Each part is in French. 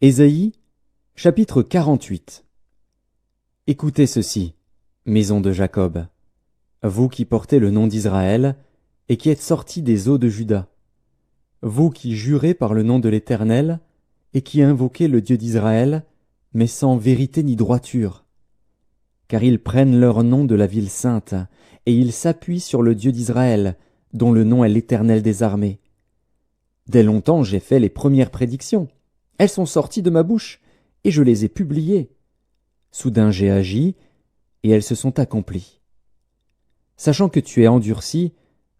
Ésaïe, chapitre 48. Écoutez ceci, maison de Jacob, vous qui portez le nom d'Israël et qui êtes sortis des eaux de Juda, vous qui jurez par le nom de l'Éternel et qui invoquez le Dieu d'Israël, mais sans vérité ni droiture. Car ils prennent leur nom de la ville sainte, et ils s'appuient sur le Dieu d'Israël, dont le nom est l'Éternel des armées. Dès longtemps j'ai fait les premières prédictions. Elles sont sorties de ma bouche, et je les ai publiées. Soudain j'ai agi, et elles se sont accomplies. Sachant que tu es endurci,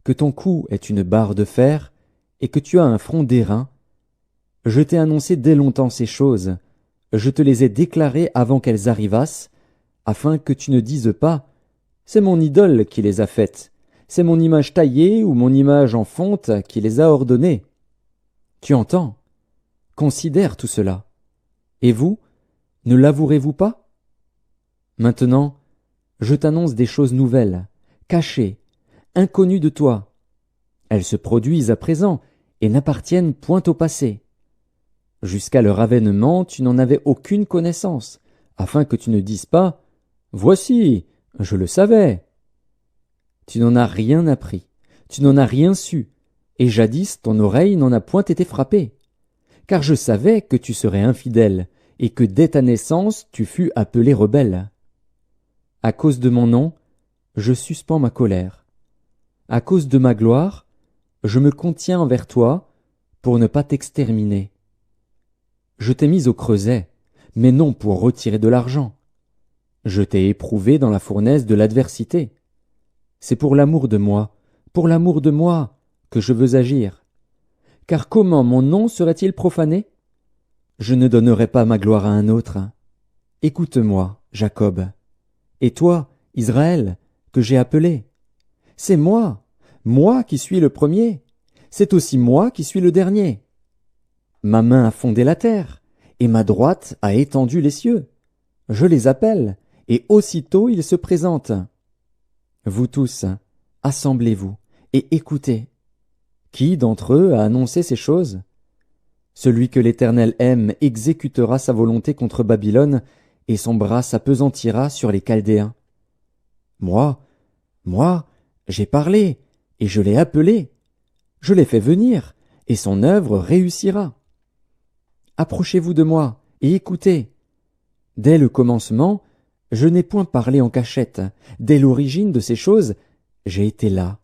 que ton cou est une barre de fer, et que tu as un front d'airain, je t'ai annoncé dès longtemps ces choses, je te les ai déclarées avant qu'elles arrivassent, afin que tu ne dises pas « C'est mon idole qui les a faites, c'est mon image taillée ou mon image en fonte qui les a ordonnées. » Tu entends? Considère tout cela. Et vous, ne l'avouerez-vous pas? Maintenant, je t'annonce des choses nouvelles, cachées, inconnues de toi. Elles se produisent à présent et n'appartiennent point au passé. Jusqu'à leur avènement, tu n'en avais aucune connaissance, afin que tu ne dises pas « Voici, je le savais ». Tu n'en as rien appris, tu n'en as rien su, et jadis ton oreille n'en a point été frappée. Car je savais que tu serais infidèle, et que dès ta naissance tu fus appelé rebelle. À cause de mon nom, je suspends ma colère. À cause de ma gloire, je me contiens envers toi, pour ne pas t'exterminer. Je t'ai mis au creuset, mais non pour retirer de l'argent. Je t'ai éprouvé dans la fournaise de l'adversité. C'est pour l'amour de moi, que je veux agir. Car comment mon nom serait-il profané? Je ne donnerai pas ma gloire à un autre. Écoute-moi, Jacob. Et toi, Israël, que j'ai appelé. C'est moi qui suis le premier. C'est aussi moi qui suis le dernier. Ma main a fondé la terre, et ma droite a étendu les cieux. Je les appelle, et aussitôt ils se présentent. Vous tous, assemblez-vous, et écoutez. Qui d'entre eux a annoncé ces choses? Celui que l'Éternel aime exécutera sa volonté contre Babylone, et son bras s'appesantira sur les Chaldéens. Moi, j'ai parlé, et je l'ai appelé. Je l'ai fait venir, et son œuvre réussira. Approchez-vous de moi, et écoutez. Dès le commencement, je n'ai point parlé en cachette. Dès l'origine de ces choses, j'ai été là.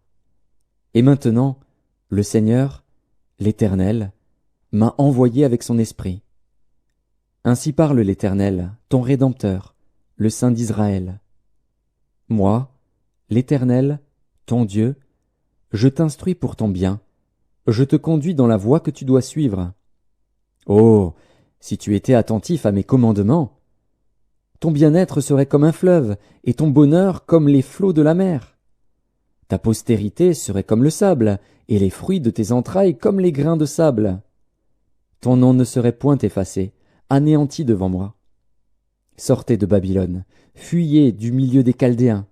Et maintenant, le Seigneur, l'Éternel, m'a envoyé avec son esprit. Ainsi parle l'Éternel, ton Rédempteur, le Saint d'Israël. Moi, l'Éternel, ton Dieu, je t'instruis pour ton bien, je te conduis dans la voie que tu dois suivre. Oh, si tu étais attentif à mes commandements! Ton bien-être serait comme un fleuve, et ton bonheur comme les flots de la mer. Ta postérité serait comme le sable, et les fruits de tes entrailles comme les grains de sable. Ton nom ne serait point effacé, anéanti devant moi. Sortez de Babylone, fuyez du milieu des Chaldéens.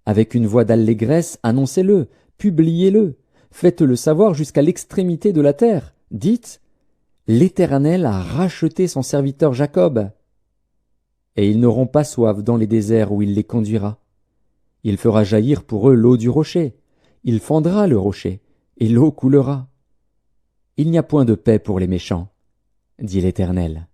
Avec une voix d'allégresse, annoncez-le, publiez-le, faites-le savoir jusqu'à l'extrémité de la terre. Dites, l'Éternel a racheté son serviteur Jacob. Et ils n'auront pas soif dans les déserts où il les conduira. Il fera jaillir pour eux l'eau du rocher. Il fendra le rocher, et l'eau coulera. Il n'y a point de paix pour les méchants, dit l'Éternel.